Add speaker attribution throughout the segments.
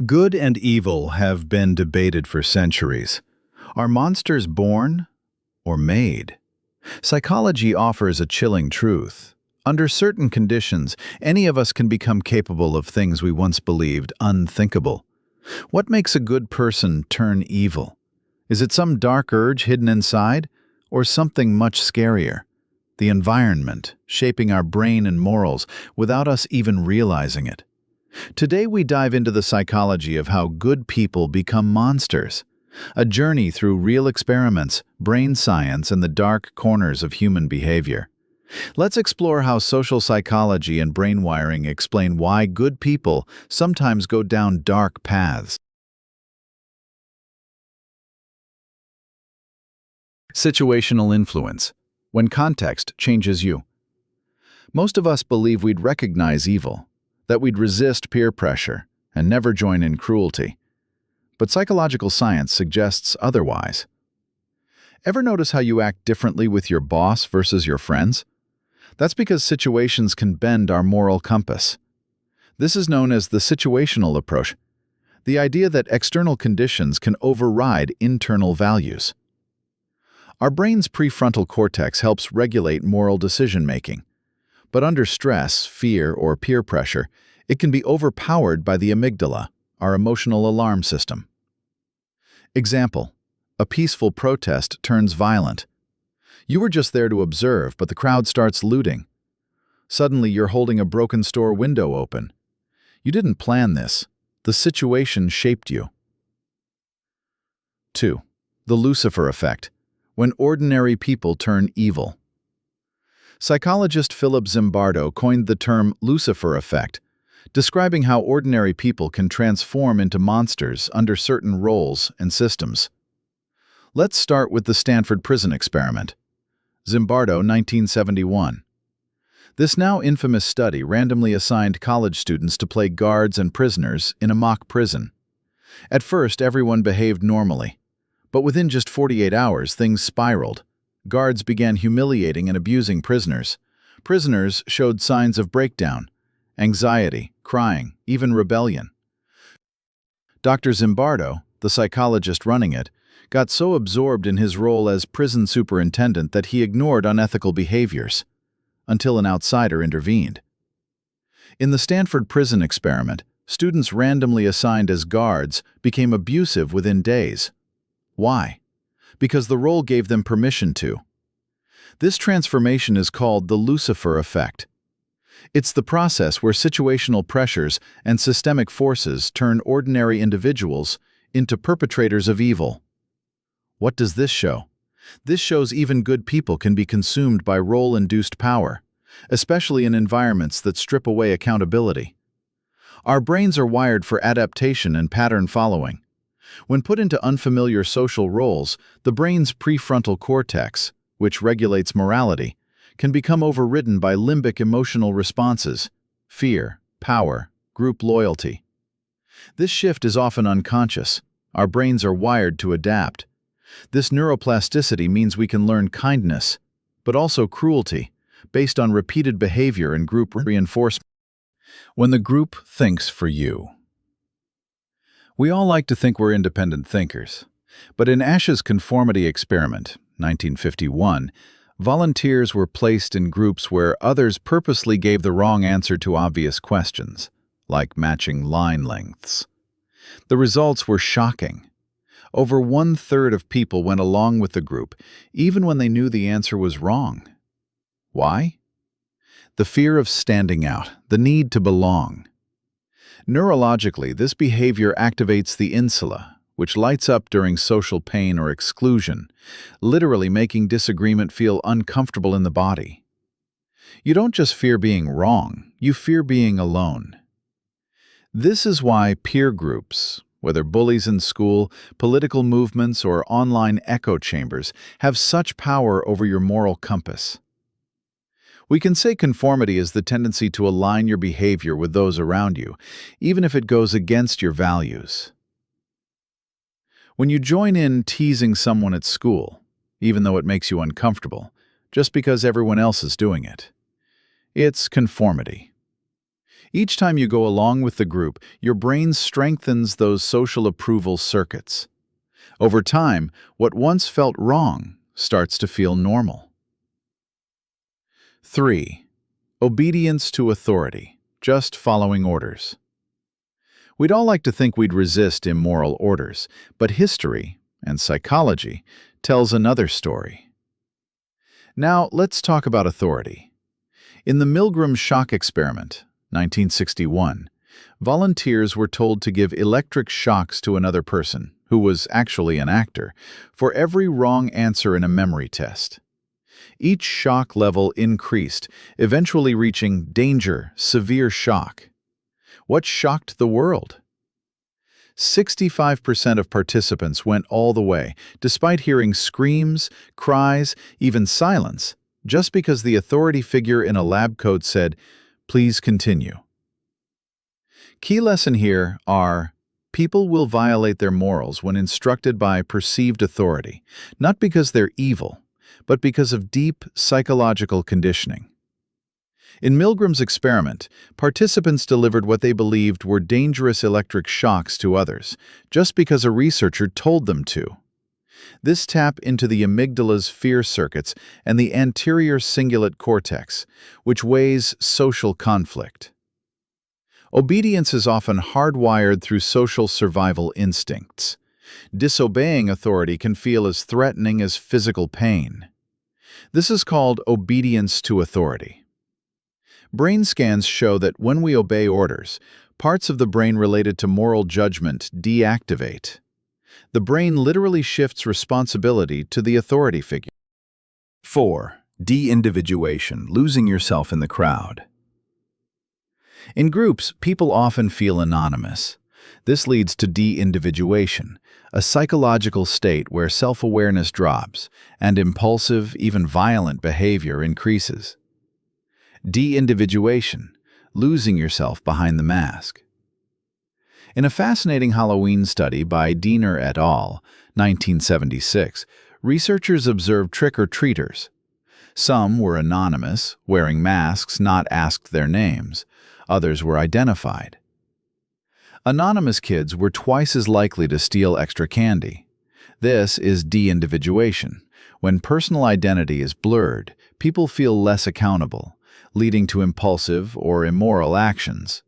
Speaker 1: Good and evil have been debated for centuries. Are monsters born or made? Psychology offers a chilling truth. Under certain conditions, any of us can become capable of things we once believed unthinkable. What makes a good person turn evil? Is it some dark urge hidden inside, or something much scarier? The environment, shaping our brain and morals without us even realizing it. Today we dive into the psychology of how good people become monsters, a journey through real experiments, brain science, and the dark corners of human behavior. Let's explore how social psychology and brain wiring explain why good people sometimes go down dark paths. Situational influence. When context changes you. Most of us believe we'd recognize evil, that we'd resist peer pressure and never join in cruelty. But psychological science suggests otherwise. Ever notice how you act differently with your boss versus your friends? That's because situations can bend our moral compass. This is known as the situational approach, the idea that external conditions can override internal values. Our brain's prefrontal cortex helps regulate moral decision-making. But under stress, fear, or peer pressure, it can be overpowered by the amygdala, our emotional alarm system. Example: a peaceful protest turns violent. You were just there to observe, but the crowd starts looting. Suddenly, you're holding a broken store window open. You didn't plan this. The situation shaped you. 2. The Lucifer Effect. When ordinary people turn evil. Psychologist Philip Zimbardo coined the term Lucifer Effect, describing how ordinary people can transform into monsters under certain roles and systems. Let's start with the Stanford Prison Experiment. Zimbardo, 1971. This now infamous study randomly assigned college students to play guards and prisoners in a mock prison. At first, everyone behaved normally, but within just 48 hours, things spiraled. Guards began humiliating and abusing prisoners. Prisoners showed signs of breakdown, anxiety, crying, even rebellion. Dr. Zimbardo, the psychologist running it, got so absorbed in his role as prison superintendent that he ignored unethical behaviors, until an outsider intervened. In the Stanford Prison Experiment, students randomly assigned as guards became abusive within days. Why? Because the role gave them permission to. This transformation is called the Lucifer Effect. It's the process where situational pressures and systemic forces turn ordinary individuals into perpetrators of evil. What does this show? This shows even good people can be consumed by role-induced power, especially in environments that strip away accountability. Our brains are wired for adaptation and pattern following. When put into unfamiliar social roles, the brain's prefrontal cortex, which regulates morality, can become overridden by limbic emotional responses: fear, power, group loyalty. This shift is often unconscious. Our brains are wired to adapt. This neuroplasticity means we can learn kindness, but also cruelty, based on repeated behavior and group reinforcement. When the group thinks for you. We all like to think we're independent thinkers, but in Ash's conformity experiment, 1951, volunteers were placed in groups where others purposely gave the wrong answer to obvious questions, like matching line lengths. The results were shocking. Over 1/3 of people went along with the group, even when they knew the answer was wrong. Why? The fear of standing out, the need to belong. Neurologically, this behavior activates the insula, which lights up during social pain or exclusion, literally making disagreement feel uncomfortable in the body. You don't just fear being wrong, you fear being alone. This is why peer groups, whether bullies in school, political movements, or online echo chambers, have such power over your moral compass. We can say conformity is the tendency to align your behavior with those around you, even if it goes against your values. When you join in teasing someone at school, even though it makes you uncomfortable, just because everyone else is doing it, it's conformity. Each time you go along with the group, your brain strengthens those social approval circuits. Over time, what once felt wrong starts to feel normal. 3. Obedience to authority, just following orders. We'd all like to think we'd resist immoral orders, but history and psychology tells another story. Now, let's talk about authority. In the Milgram shock experiment, 1961, volunteers were told to give electric shocks to another person, who was actually an actor, for every wrong answer in a memory test. Each shock level increased, eventually reaching danger, severe shock. What shocked the world? 65% of participants went all the way, despite hearing screams, cries, even silence, just because the authority figure in a lab coat said, "Please continue." Key lesson here are: people will violate their morals when instructed by perceived authority, not because they're evil, but because of deep psychological conditioning. In Milgram's experiment, participants delivered what they believed were dangerous electric shocks to others, just because a researcher told them to. This tapped into the amygdala's fear circuits and the anterior cingulate cortex, which weighs social conflict. Obedience is often hardwired through social survival instincts. Disobeying authority can feel as threatening as physical pain. This is called obedience to authority. Brain scans show that when we obey orders, parts of the brain related to moral judgment deactivate. The brain literally shifts responsibility to the authority figure. 4. Deindividuation, losing yourself in the crowd. In groups, people often feel anonymous. This leads to deindividuation, a psychological state where self-awareness drops and impulsive, even violent behavior increases. Deindividuation, losing yourself behind the mask. In a fascinating Halloween study by Diener et al., 1976, researchers observed trick-or-treaters. Some were anonymous, wearing masks not asked their names. Others were identified. Anonymous kids were twice as likely to steal extra candy. This is deindividuation. When personal identity is blurred, people feel less accountable, leading to impulsive or immoral actions.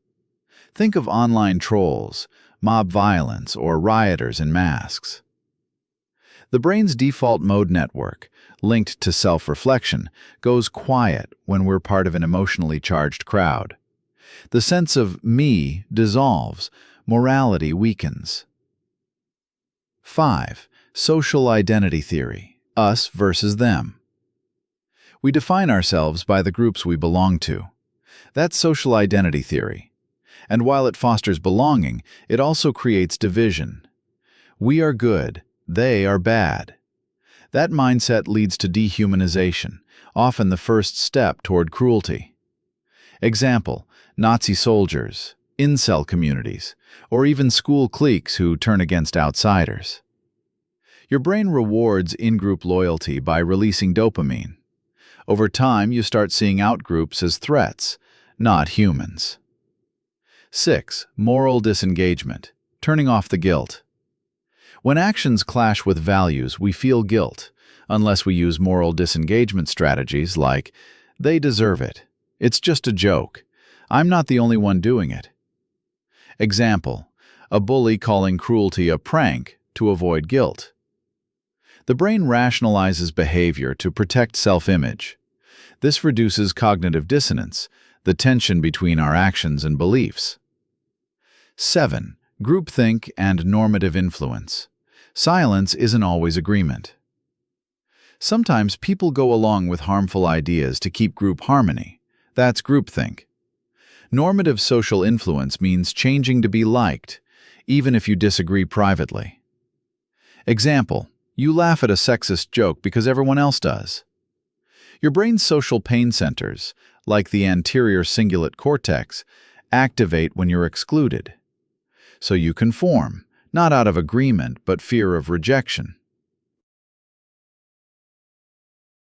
Speaker 1: Think of online trolls, mob violence, or rioters in masks. The brain's default mode network, linked to self-reflection, goes quiet when we're part of an emotionally charged crowd. The sense of me dissolves, morality weakens. 5. Social identity theory, us versus them. We define ourselves by the groups we belong to. That's social identity theory. And while it fosters belonging, it also creates division. We are good, they are bad. That mindset leads to dehumanization, often the first step toward cruelty. Example: Nazi soldiers, incel communities, or even school cliques who turn against outsiders. Your brain rewards in-group loyalty by releasing dopamine. Over time, you start seeing outgroups as threats, not humans. 6. Moral disengagement, turning off the guilt. When actions clash with values, we feel guilt, unless we use moral disengagement strategies like, "They deserve it. It's just a joke. I'm not the only one doing it." Example: a bully calling cruelty a prank to avoid guilt. The brain rationalizes behavior to protect self-image. This reduces cognitive dissonance, the tension between our actions and beliefs. 7. Groupthink and normative influence. Silence isn't always agreement. Sometimes people go along with harmful ideas to keep group harmony. That's groupthink. Normative social influence means changing to be liked, even if you disagree privately. Example: you laugh at a sexist joke because everyone else does. Your brain's social pain centers, like the anterior cingulate cortex, activate when you're excluded. So you conform, not out of agreement but fear of rejection.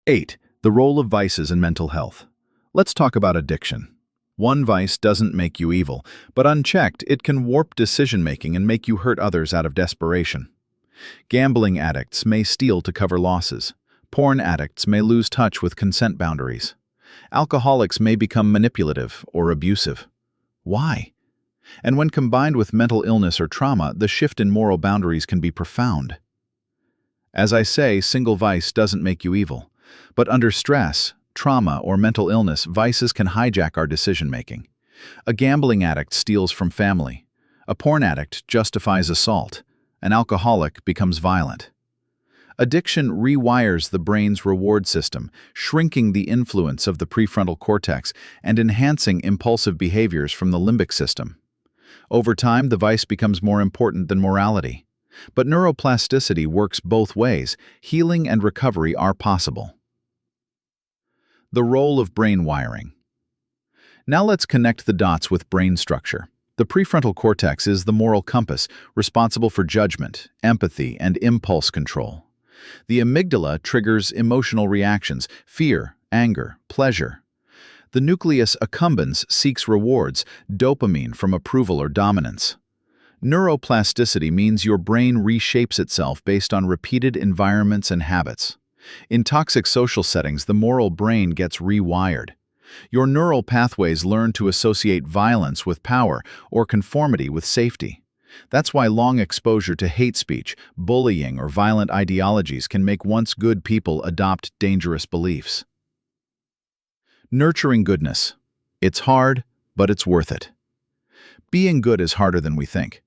Speaker 1: 8. The role of vices in mental health. Let's talk about addiction. One vice doesn't make you evil, but unchecked, it can warp decision-making and make you hurt others out of desperation. Gambling addicts may steal to cover losses. Porn addicts may lose touch with consent boundaries. Alcoholics may become manipulative or abusive. Why? And when combined with mental illness or trauma, the shift in moral boundaries can be profound. As I say, single vice doesn't make you evil, but under stress, trauma, or mental illness, vices can hijack our decision-making. A gambling addict steals from family. A porn addict justifies assault. An alcoholic becomes violent. Addiction rewires the brain's reward system, shrinking the influence of the prefrontal cortex and enhancing impulsive behaviors from the limbic system. Over time, the vice becomes more important than morality. But neuroplasticity works both ways. Healing and recovery are possible. The role of brain wiring. Now let's connect the dots with brain structure. The prefrontal cortex is the moral compass, responsible for judgment, empathy, and impulse control. The amygdala triggers emotional reactions: fear, anger, pleasure. The nucleus accumbens seeks rewards, dopamine from approval or dominance. Neuroplasticity means your brain reshapes itself based on repeated environments and habits. In toxic social settings, the moral brain gets rewired. Your neural pathways learn to associate violence with power or conformity with safety. That's why long exposure to hate speech, bullying, or violent ideologies can make once good people adopt dangerous beliefs. Nurturing goodness. It's hard, but it's worth it. Being good is harder than we think.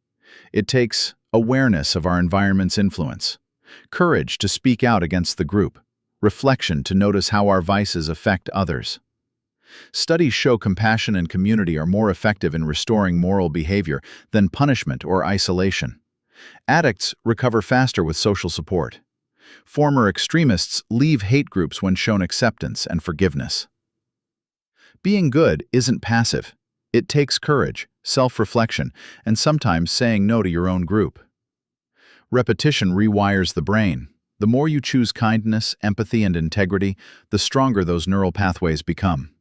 Speaker 1: It takes awareness of our environment's influence, courage to speak out against the group, reflection to notice how our vices affect others. Studies show compassion and community are more effective in restoring moral behavior than punishment or isolation. Addicts recover faster with social support. Former extremists leave hate groups when shown acceptance and forgiveness. Being good isn't passive. It takes courage, self-reflection, and sometimes saying no to your own group. Repetition rewires the brain. The more you choose kindness, empathy, and integrity, the stronger those neural pathways become.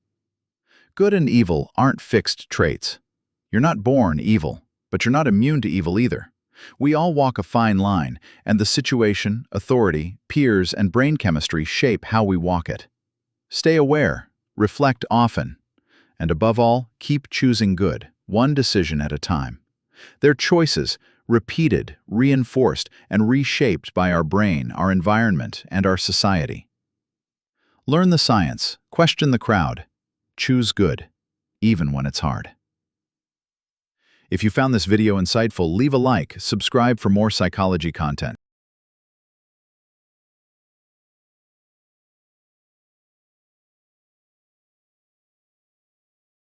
Speaker 1: Good and evil aren't fixed traits. You're not born evil, but you're not immune to evil either. We all walk a fine line, and the situation, authority, peers, and brain chemistry shape how we walk it. Stay aware, reflect often, and above all, keep choosing good, one decision at a time. They're choices, repeated, reinforced, and reshaped by our brain, our environment, and our society. Learn the science, question the crowd, choose good, even when it's hard. If you found this video insightful, leave a like, subscribe for more psychology content.